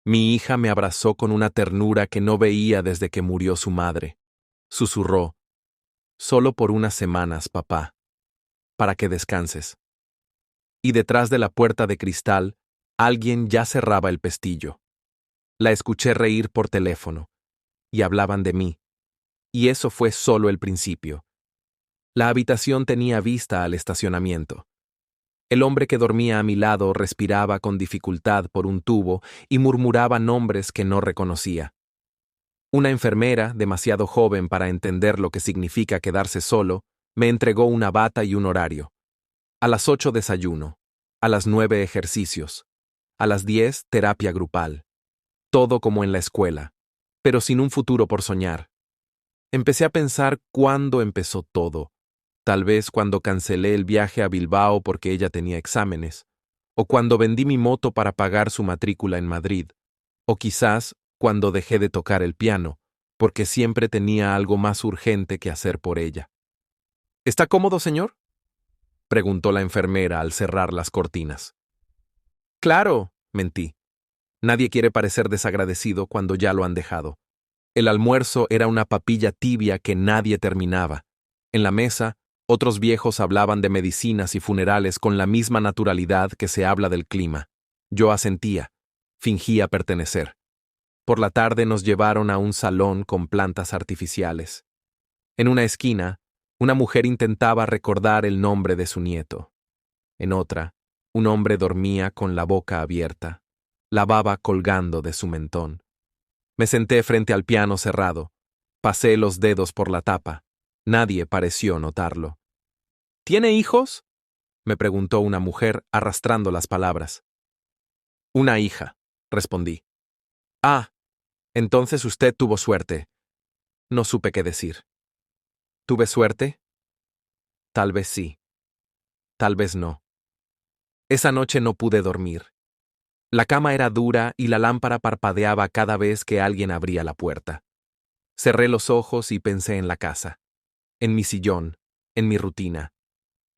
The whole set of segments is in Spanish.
Mi hija me abrazó con una ternura que no veía desde que murió su madre. Susurró: «Solo por unas semanas, papá, para que descanses». Y detrás de la puerta de cristal, alguien ya cerraba el pestillo. La escuché reír por teléfono, y hablaban de mí. Y eso fue solo el principio. La habitación tenía vista al estacionamiento. El hombre que dormía a mi lado respiraba con dificultad por un tubo y murmuraba nombres que no reconocía. Una enfermera, demasiado joven para entender lo que significa quedarse solo, me entregó una bata y un horario. A las 8 desayuno, a las 9 ejercicios, a las 10 terapia grupal. Todo como en la escuela, pero sin un futuro por soñar. Empecé a pensar cuándo empezó todo. Tal vez cuando cancelé el viaje a Bilbao porque ella tenía exámenes, o cuando vendí mi moto para pagar su matrícula en Madrid, o quizás cuando dejé de tocar el piano, porque siempre tenía algo más urgente que hacer por ella. ¿Está cómodo, señor?, preguntó la enfermera al cerrar las cortinas. Claro, mentí. Nadie quiere parecer desagradecido cuando ya lo han dejado. El almuerzo era una papilla tibia que nadie terminaba. En la mesa, otros viejos hablaban de medicinas y funerales con la misma naturalidad que se habla del clima. Yo asentía, fingía pertenecer. Por la tarde nos llevaron a un salón con plantas artificiales. En una esquina, una mujer intentaba recordar el nombre de su nieto. En otra, un hombre dormía con la boca abierta, la baba colgando de su mentón. Me senté frente al piano cerrado. Pasé los dedos por la tapa. Nadie pareció notarlo. ¿Tiene hijos?, me preguntó una mujer arrastrando las palabras. Una hija, respondí. Ah, entonces usted tuvo suerte. No supe qué decir. ¿Tuve suerte? Tal vez sí. Tal vez no. Esa noche no pude dormir. La cama era dura y la lámpara parpadeaba cada vez que alguien abría la puerta. Cerré los ojos y pensé en la casa, en mi sillón, en mi rutina,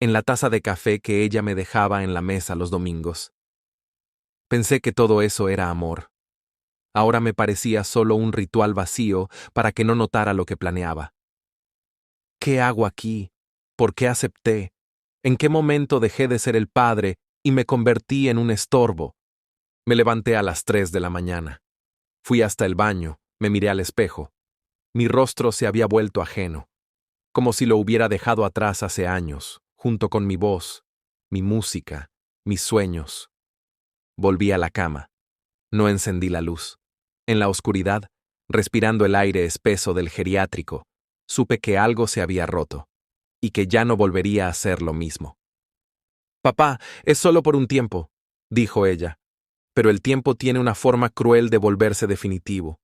en la taza de café que ella me dejaba en la mesa los domingos. Pensé que todo eso era amor. Ahora me parecía solo un ritual vacío para que no notara lo que planeaba. ¿Qué hago aquí? ¿Por qué acepté? ¿En qué momento dejé de ser el padre y me convertí en un estorbo? Me levanté a las 3 de la mañana. Fui hasta el baño, me miré al espejo. Mi rostro se había vuelto ajeno, como si lo hubiera dejado atrás hace años, junto con mi voz, mi música, mis sueños. Volví a la cama. No encendí la luz. En la oscuridad, respirando el aire espeso del geriátrico, supe que algo se había roto, y que ya no volvería a ser lo mismo. «Papá, es solo por un tiempo», dijo ella, «pero el tiempo tiene una forma cruel de volverse definitivo».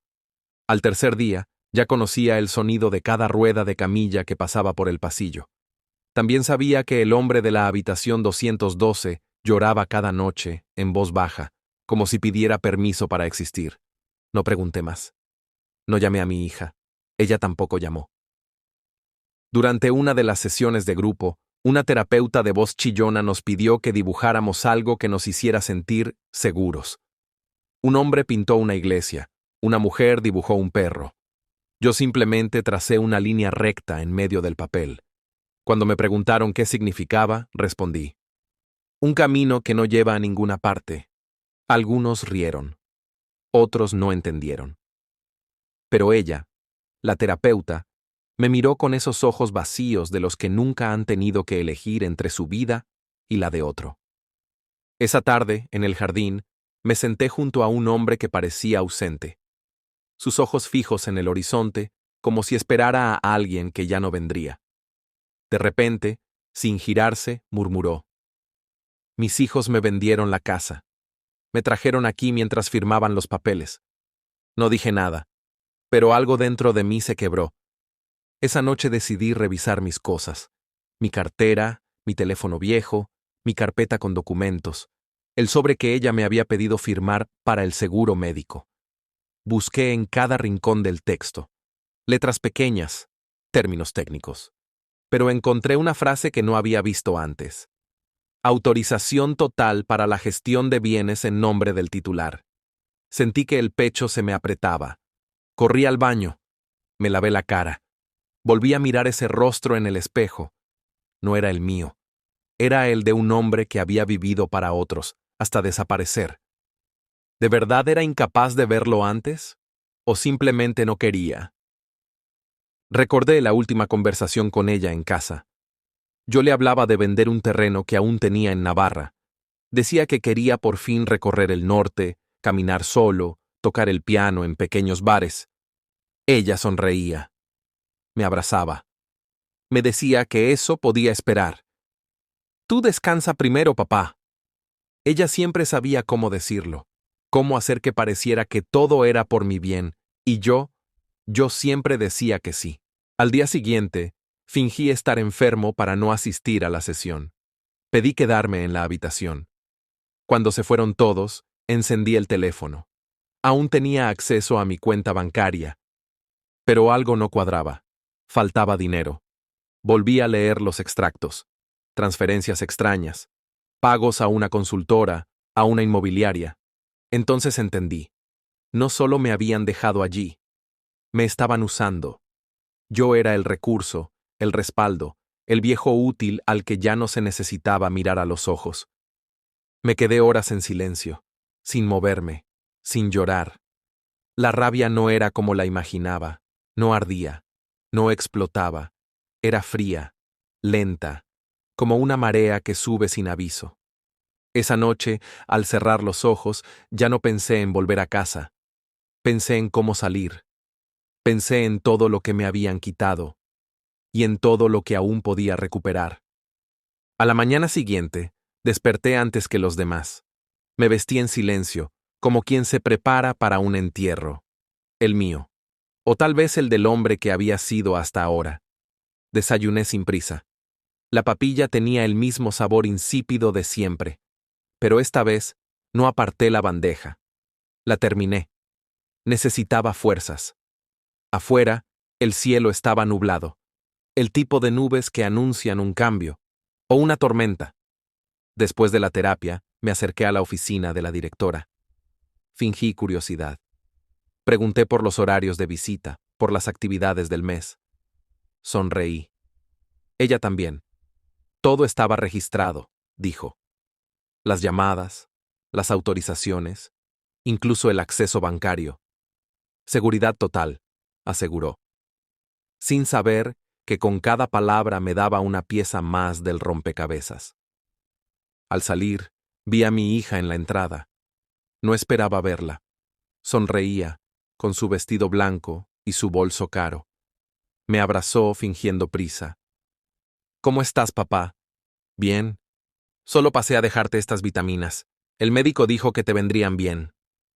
Al tercer día, ya conocía el sonido de cada rueda de camilla que pasaba por el pasillo. También sabía que el hombre de la habitación 212 lloraba cada noche, en voz baja, como si pidiera permiso para existir. No pregunté más. No llamé a mi hija. Ella tampoco llamó. Durante una de las sesiones de grupo, una terapeuta de voz chillona nos pidió que dibujáramos algo que nos hiciera sentir seguros. Un hombre pintó una iglesia, una mujer dibujó un perro. Yo simplemente tracé una línea recta en medio del papel. Cuando me preguntaron qué significaba, respondí: un camino que no lleva a ninguna parte. Algunos rieron. Otros no entendieron. Pero ella, la terapeuta, me miró con esos ojos vacíos de los que nunca han tenido que elegir entre su vida y la de otro. Esa tarde, en el jardín, me senté junto a un hombre que parecía ausente. Sus ojos fijos en el horizonte, como si esperara a alguien que ya no vendría. De repente, sin girarse, murmuró: mis hijos me vendieron la casa. Me trajeron aquí mientras firmaban los papeles. No dije nada, pero algo dentro de mí se quebró. Esa noche decidí revisar mis cosas: mi cartera, mi teléfono viejo, mi carpeta con documentos, el sobre que ella me había pedido firmar para el seguro médico. Busqué en cada rincón del texto. Letras pequeñas, términos técnicos. Pero encontré una frase que no había visto antes: autorización total para la gestión de bienes en nombre del titular. Sentí que el pecho se me apretaba. Corrí al baño. Me lavé la cara. Volví a mirar ese rostro en el espejo. No era el mío. Era el de un hombre que había vivido para otros, hasta desaparecer. ¿De verdad era incapaz de verlo antes? ¿O simplemente no quería? Recordé la última conversación con ella en casa. Yo le hablaba de vender un terreno que aún tenía en Navarra. Decía que quería por fin recorrer el norte, caminar solo, tocar el piano en pequeños bares. Ella sonreía. Me abrazaba. Me decía que eso podía esperar. Tú descansa primero, papá. Ella siempre sabía cómo decirlo, cómo hacer que pareciera que todo era por mi bien, y yo siempre decía que sí. Al día siguiente, fingí estar enfermo para no asistir a la sesión. Pedí quedarme en la habitación. Cuando se fueron todos, encendí el teléfono. Aún tenía acceso a mi cuenta bancaria. Pero algo no cuadraba. Faltaba dinero. Volví a leer los extractos. Transferencias extrañas. Pagos a una consultora, a una inmobiliaria. Entonces entendí. No solo me habían dejado allí. Me estaban usando. Yo era el recurso, el respaldo, el viejo útil al que ya no se necesitaba mirar a los ojos. Me quedé horas en silencio, sin moverme, sin llorar. La rabia no era como la imaginaba, no ardía, no explotaba, era fría, lenta, como una marea que sube sin aviso. Esa noche, al cerrar los ojos, ya no pensé en volver a casa. Pensé en cómo salir. Pensé en todo lo que me habían quitado y en todo lo que aún podía recuperar. A la mañana siguiente, desperté antes que los demás. Me vestí en silencio, como quien se prepara para un entierro. El mío. O tal vez el del hombre que había sido hasta ahora. Desayuné sin prisa. La papilla tenía el mismo sabor insípido de siempre. Pero esta vez, no aparté la bandeja. La terminé. Necesitaba fuerzas. Afuera, el cielo estaba nublado. El tipo de nubes que anuncian un cambio. O una tormenta. Después de la terapia, me acerqué a la oficina de la directora. Fingí curiosidad. Pregunté por los horarios de visita, por las actividades del mes. Sonreí. Ella también. Todo estaba registrado, dijo. Las llamadas, las autorizaciones, incluso el acceso bancario. Seguridad total, aseguró. Sin saber que con cada palabra me daba una pieza más del rompecabezas. Al salir, vi a mi hija en la entrada. No esperaba verla. Sonreía, con su vestido blanco y su bolso caro. Me abrazó fingiendo prisa. ¿Cómo estás, papá? Bien. Solo pasé a dejarte estas vitaminas. El médico dijo que te vendrían bien.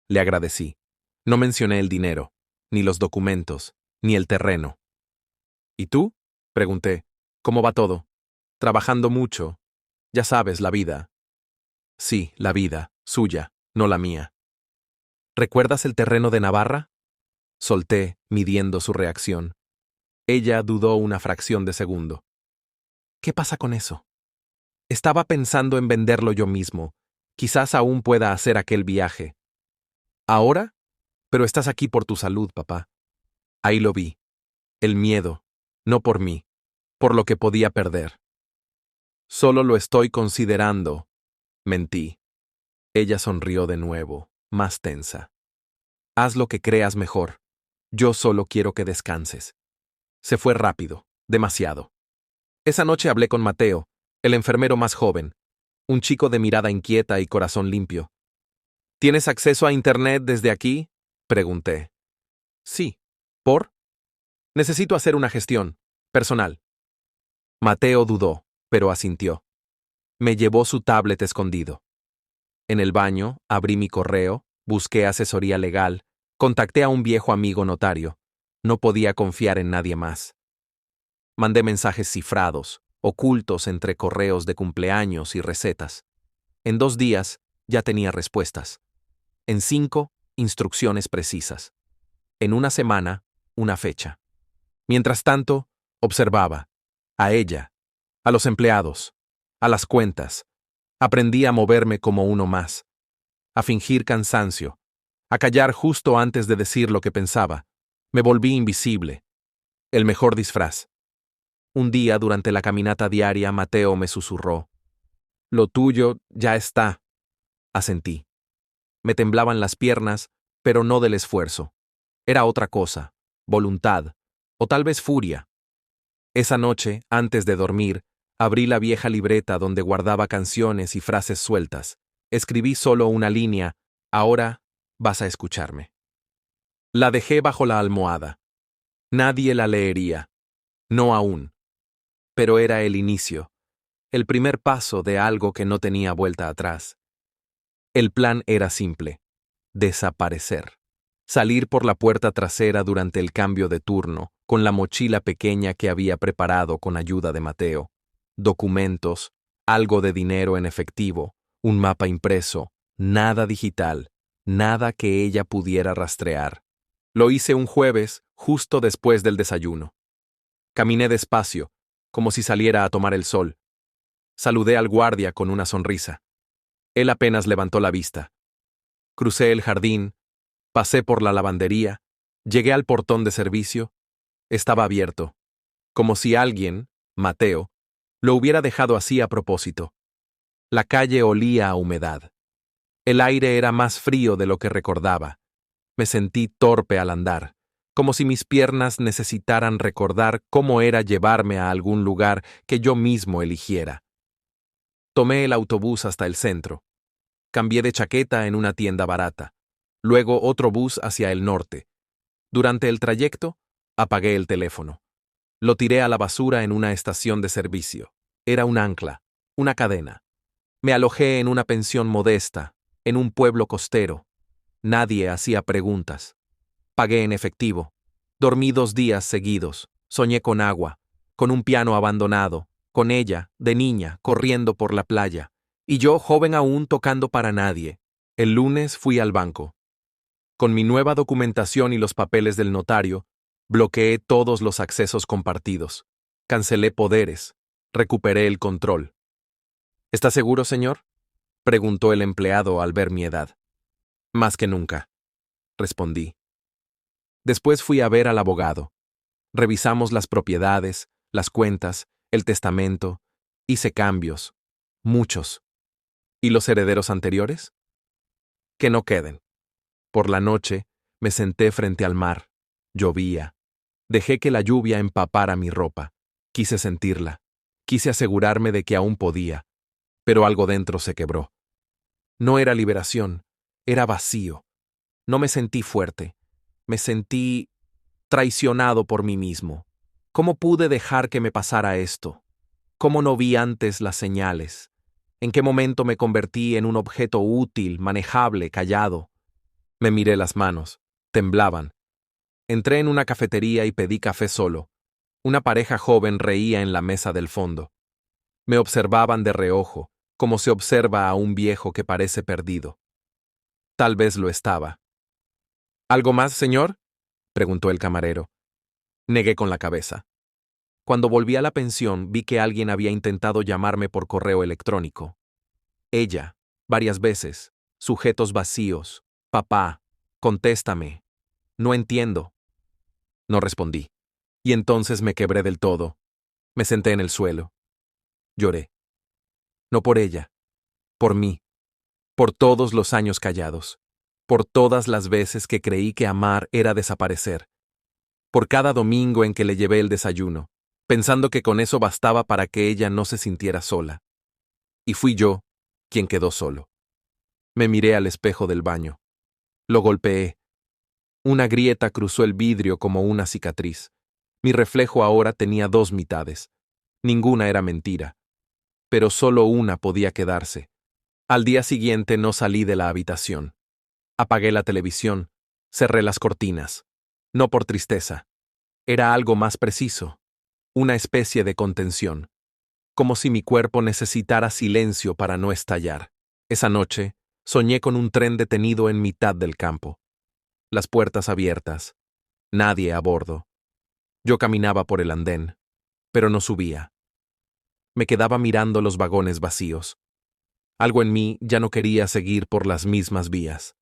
Le agradecí. No mencioné el dinero, ni los documentos, ni el terreno. ¿Y tú? Pregunté. ¿Cómo va todo? Trabajando mucho. Ya sabes, la vida. Sí, la vida, suya, no la mía. ¿Recuerdas el terreno de Navarra? Solté, midiendo su reacción. Ella dudó una fracción de segundo. ¿Qué pasa con eso? Estaba pensando en venderlo yo mismo. Quizás aún pueda hacer aquel viaje. ¿Ahora? Pero estás aquí por tu salud, papá. Ahí lo vi. El miedo, no por mí, por lo que podía perder. Solo lo estoy considerando. Mentí. Ella sonrió de nuevo, más tensa. Haz lo que creas mejor. Yo solo quiero que descanses. Se fue rápido, demasiado. Esa noche hablé con Mateo, el enfermero más joven, un chico de mirada inquieta y corazón limpio. ¿Tienes acceso a Internet desde aquí? Pregunté. Sí. ¿Por? Necesito hacer una gestión, personal. Mateo dudó, pero asintió. Me llevó su tablet escondido. En el baño, abrí mi correo, busqué asesoría legal, contacté a un viejo amigo notario. No podía confiar en nadie más. Mandé mensajes cifrados, ocultos entre correos de cumpleaños y recetas. En 2 días, ya tenía respuestas. En 5, instrucciones precisas. En 1 semana, una fecha. Mientras tanto, observaba. A ella, a los empleados, a las cuentas. Aprendí a moverme como uno más. A fingir cansancio, a callar justo antes de decir lo que pensaba. Me volví invisible. El mejor disfraz. Un día, durante la caminata diaria, Mateo me susurró: «Lo tuyo ya está». Asentí. Me temblaban las piernas, pero no del esfuerzo. Era otra cosa, voluntad, o tal vez furia. Esa noche, antes de dormir, abrí la vieja libreta donde guardaba canciones y frases sueltas. Escribí solo una línea: «Ahora vas a escucharme». La dejé bajo la almohada. Nadie la leería. No aún. Pero era el inicio, el primer paso de algo que no tenía vuelta atrás. El plan era simple: desaparecer. Salir por la puerta trasera durante el cambio de turno, con la mochila pequeña que había preparado con ayuda de Mateo. Documentos, algo de dinero en efectivo, un mapa impreso, nada digital, nada que ella pudiera rastrear. Lo hice un jueves, justo después del desayuno. Caminé despacio, como si saliera a tomar el sol. Saludé al guardia con una sonrisa. Él apenas levantó la vista. Crucé el jardín, pasé por la lavandería, llegué al portón de servicio. Estaba abierto, como si alguien, Mateo, lo hubiera dejado así a propósito. La calle olía a humedad. El aire era más frío de lo que recordaba. Me sentí torpe al andar, como si mis piernas necesitaran recordar cómo era llevarme a algún lugar que yo mismo eligiera. Tomé el autobús hasta el centro. Cambié de chaqueta en una tienda barata. Luego otro bus hacia el norte. Durante el trayecto, apagué el teléfono. Lo tiré a la basura en una estación de servicio. Era un ancla, una cadena. Me alojé en una pensión modesta, en un pueblo costero. Nadie hacía preguntas. Pagué en efectivo. Dormí 2 días seguidos. Soñé con agua, con un piano abandonado, con ella, de niña, corriendo por la playa, y yo, joven aún, tocando para nadie. El lunes fui al banco. Con mi nueva documentación y los papeles del notario, bloqueé todos los accesos compartidos. Cancelé poderes. Recuperé el control. ¿Está seguro, señor?, preguntó el empleado al ver mi edad. Más que nunca, respondí. Después fui a ver al abogado. Revisamos las propiedades, las cuentas, el testamento. Hice cambios. Muchos. ¿Y los herederos anteriores? Que no queden. Por la noche, me senté frente al mar. Llovía. Dejé que la lluvia empapara mi ropa. Quise sentirla. Quise asegurarme de que aún podía. Pero algo dentro se quebró. No era liberación, era vacío. No me sentí fuerte. Me sentí traicionado por mí mismo. ¿Cómo pude dejar que me pasara esto? ¿Cómo no vi antes las señales? ¿En qué momento me convertí en un objeto útil, manejable, callado? Me miré las manos. Temblaban. Entré en una cafetería y pedí café solo. Una pareja joven reía en la mesa del fondo. Me observaban de reojo, como se observa a un viejo que parece perdido. Tal vez lo estaba. ¿Algo más, señor?, preguntó el camarero. Negué con la cabeza. Cuando volví a la pensión, vi que alguien había intentado llamarme por correo electrónico. Ella, varias veces, sujetos vacíos. Papá, contéstame. No entiendo. No respondí. Y entonces me quebré del todo. Me senté en el suelo. Lloré. No por ella, por mí, por todos los años callados, por todas las veces que creí que amar era desaparecer, por cada domingo en que le llevé el desayuno, pensando que con eso bastaba para que ella no se sintiera sola. Y fui yo quien quedó solo. Me miré al espejo del baño. Lo golpeé. Una grieta cruzó el vidrio como una cicatriz. Mi reflejo ahora tenía 2 mitades. Ninguna era mentira. Pero solo una podía quedarse. Al día siguiente no salí de la habitación. Apagué la televisión, cerré las cortinas. No por tristeza. Era algo más preciso. Una especie de contención. Como si mi cuerpo necesitara silencio para no estallar. Esa noche, soñé con un tren detenido en mitad del campo. Las puertas abiertas. Nadie a bordo. Yo caminaba por el andén, pero no subía. Me quedaba mirando los vagones vacíos. Algo en mí ya no quería seguir por las mismas vías.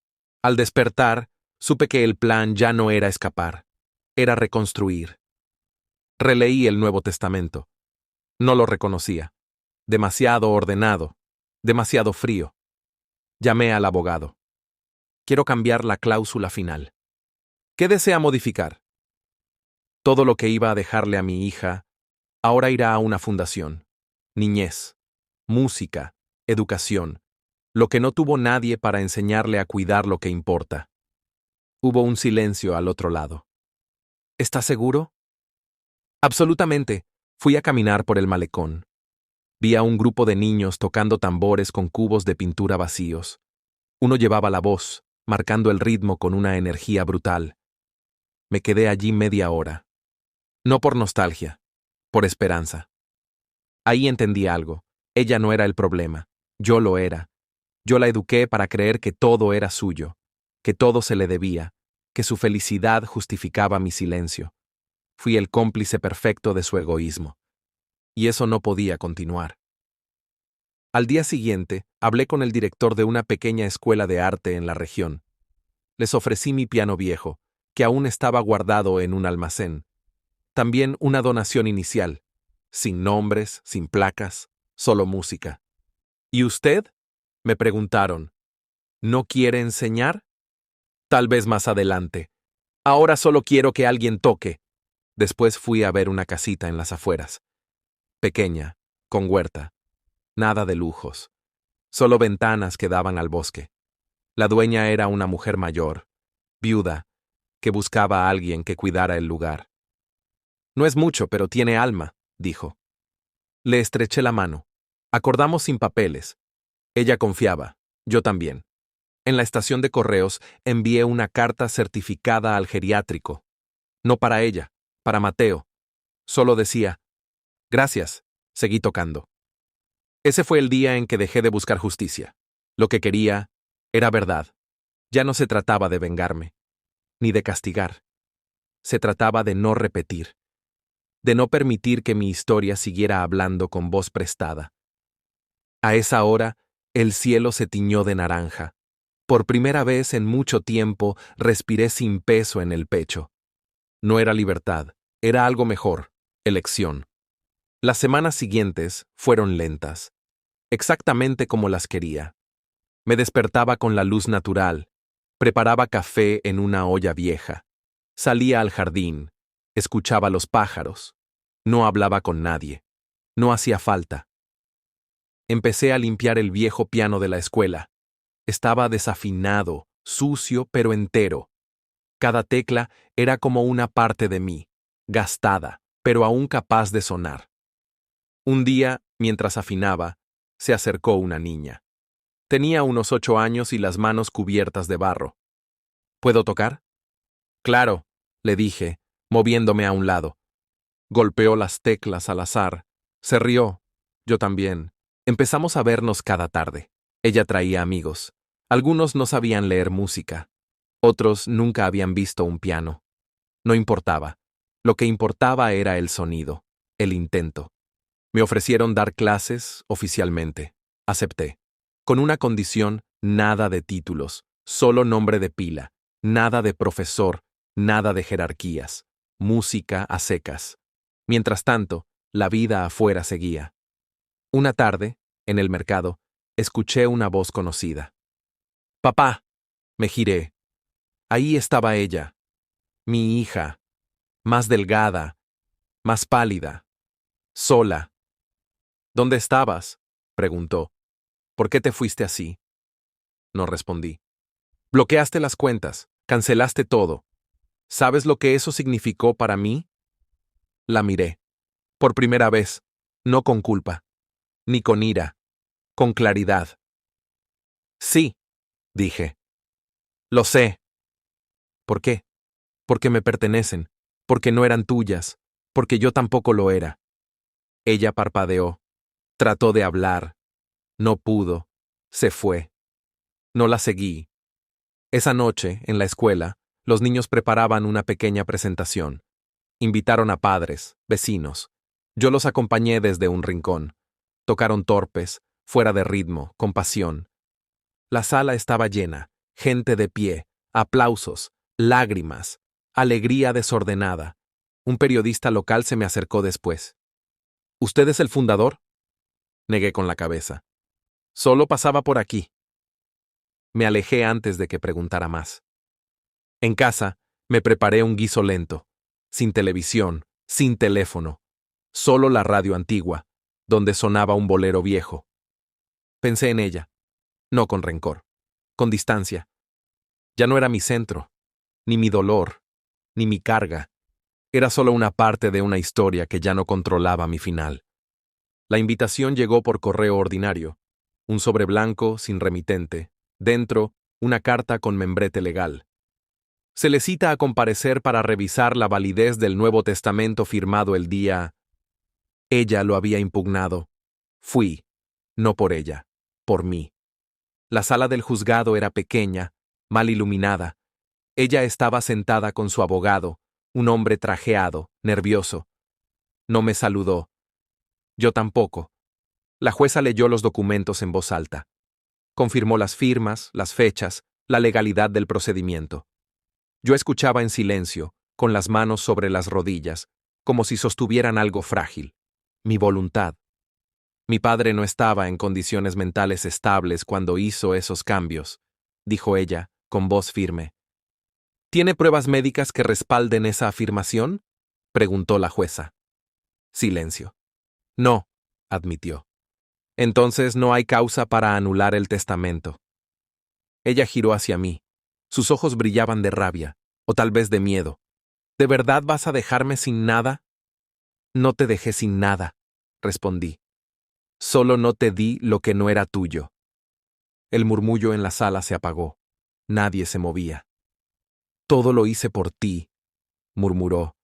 Al despertar, supe que el plan ya no era escapar, era reconstruir. Releí el Nuevo Testamento. No lo reconocía. Demasiado ordenado, demasiado frío. Llamé al abogado. Quiero cambiar la cláusula final. ¿Qué desea modificar? Todo lo que iba a dejarle a mi hija, ahora irá a una fundación. Niñez, música, educación, lo que no tuvo nadie para enseñarle a cuidar lo que importa. Hubo un silencio al otro lado. ¿Estás seguro? Absolutamente. Fui a caminar por el malecón. Vi a un grupo de niños tocando tambores con cubos de pintura vacíos. Uno llevaba la voz, marcando el ritmo con una energía brutal. Me quedé allí media hora. No por nostalgia, por esperanza. Ahí entendí algo. Ella no era el problema. Yo lo era. Yo la eduqué para creer que todo era suyo, que todo se le debía, que su felicidad justificaba mi silencio. Fui el cómplice perfecto de su egoísmo. Y eso no podía continuar. Al día siguiente, hablé con el director de una pequeña escuela de arte en la región. Les ofrecí mi piano viejo, que aún estaba guardado en un almacén. También una donación inicial, sin nombres, sin placas, solo música. ¿Y usted? Me preguntaron. ¿No quiere enseñar? Tal vez más adelante. Ahora solo quiero que alguien toque. Después fui a ver una casita en las afueras. Pequeña, con huerta. Nada de lujos. Solo ventanas que daban al bosque. La dueña era una mujer mayor, viuda, que buscaba a alguien que cuidara el lugar. No es mucho, pero tiene alma, dijo. Le estreché la mano. Acordamos sin papeles. Ella confiaba, yo también. En la estación de correos envié una carta certificada al geriátrico. No para ella, para Mateo. Solo decía, gracias, seguí tocando. Ese fue el día en que dejé de buscar justicia. Lo que quería era verdad. Ya no se trataba de vengarme, ni de castigar. Se trataba de no repetir, de no permitir que mi historia siguiera hablando con voz prestada. A esa hora, el cielo se tiñó de naranja. Por primera vez en mucho tiempo respiré sin peso en el pecho. No era libertad, era algo mejor, elección. Las semanas siguientes fueron lentas, exactamente como las quería. Me despertaba con la luz natural, preparaba café en una olla vieja, salía al jardín, escuchaba los pájaros, no hablaba con nadie, no hacía falta. Empecé a limpiar el viejo piano de la escuela. Estaba desafinado, sucio pero entero. Cada tecla era como una parte de mí, gastada, pero aún capaz de sonar. Un día, mientras afinaba, se acercó una niña. Tenía unos 8 años y las manos cubiertas de barro. ¿Puedo tocar? Claro, le dije, moviéndome a un lado. Golpeó las teclas al azar. Se rió. Yo también. Empezamos a vernos cada tarde. Ella traía amigos. Algunos no sabían leer música. Otros nunca habían visto un piano. No importaba. Lo que importaba era el sonido, el intento. Me ofrecieron dar clases oficialmente. Acepté. Con una condición, nada de títulos, solo nombre de pila, nada de profesor, nada de jerarquías, música a secas. Mientras tanto, la vida afuera seguía. Una tarde, en el mercado, escuché una voz conocida. «Papá», me giré. Ahí estaba ella, mi hija, más delgada, más pálida, sola. «¿Dónde estabas?», preguntó. «¿Por qué te fuiste así?». No respondí. «Bloqueaste las cuentas, cancelaste todo. ¿Sabes lo que eso significó para mí?». La miré. Por primera vez, no con culpa, ni con ira, con claridad. «Sí», dije. «Lo sé». «¿Por qué?». «Porque me pertenecen, porque no eran tuyas, porque yo tampoco lo era». Ella parpadeó. Trató de hablar. No pudo. Se fue. No la seguí. Esa noche, en la escuela, los niños preparaban una pequeña presentación. Invitaron a padres, vecinos. Yo los acompañé desde un rincón. Tocaron torpes, fuera de ritmo, con pasión. La sala estaba llena, Gente de pie, aplausos, lágrimas, alegría desordenada. Un periodista local se me acercó después. ¿Usted es el fundador? Negué con la cabeza. Solo pasaba por aquí. Me alejé antes de que preguntara más. En casa, me preparé un guiso lento, sin televisión, sin teléfono, solo la radio antigua, donde sonaba un bolero viejo. Pensé en ella, no con rencor, con distancia. Ya no era mi centro, ni mi dolor, ni mi carga. Era solo una parte de una historia que ya no controlaba mi final. La invitación llegó por correo ordinario, un sobre blanco sin remitente, dentro, una carta con membrete legal. Se le cita a comparecer para revisar la validez del Nuevo Testamento firmado el día. Ella lo había impugnado. Fui, no por ella, por mí. La sala del juzgado era pequeña, mal iluminada. Ella estaba sentada con su abogado, un hombre trajeado, nervioso. No me saludó. Yo tampoco. La jueza leyó los documentos en voz alta. Confirmó las firmas, las fechas, la legalidad del procedimiento. Yo escuchaba en silencio, con las manos sobre las rodillas, como si sostuvieran algo frágil. Mi voluntad. Mi padre no estaba en condiciones mentales estables cuando hizo esos cambios, dijo ella, con voz firme. ¿Tiene pruebas médicas que respalden esa afirmación? Preguntó la jueza. Silencio. No, admitió. Entonces no hay causa para anular el testamento. Ella giró hacia mí. Sus ojos brillaban de rabia, o tal vez de miedo. ¿De verdad vas a dejarme sin nada? No te dejé sin nada, respondí. Solo no te di lo que no era tuyo. El murmullo en la sala se apagó. Nadie se movía. Todo lo hice por ti, murmuró.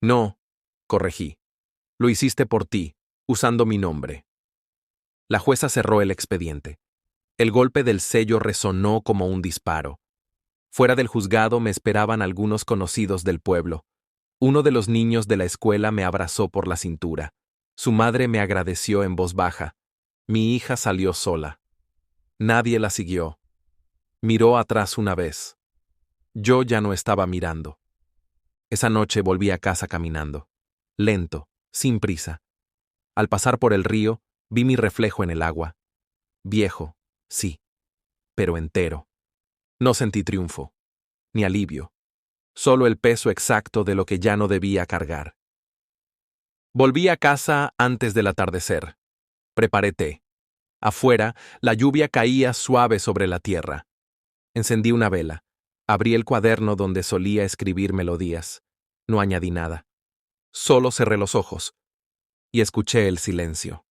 No, corregí. Lo hiciste por ti, usando mi nombre. La jueza cerró el expediente. El golpe del sello resonó como un disparo. Fuera del juzgado me esperaban algunos conocidos del pueblo. Uno de los niños de la escuela me abrazó por la cintura. Su madre me agradeció en voz baja. Mi hija salió sola. Nadie la siguió. Miró atrás una vez. Yo ya no estaba mirando. Esa noche volví a casa caminando. Lento, sin prisa. Al pasar por el río, vi mi reflejo en el agua. Viejo, sí, pero entero. No sentí triunfo, ni alivio. Solo el peso exacto de lo que ya no debía cargar. Volví a casa antes del atardecer. Preparé té. Afuera, la lluvia caía suave sobre la tierra. Encendí una vela. Abrí el cuaderno donde solía escribir melodías. No añadí nada. Solo cerré los ojos y escuché el silencio.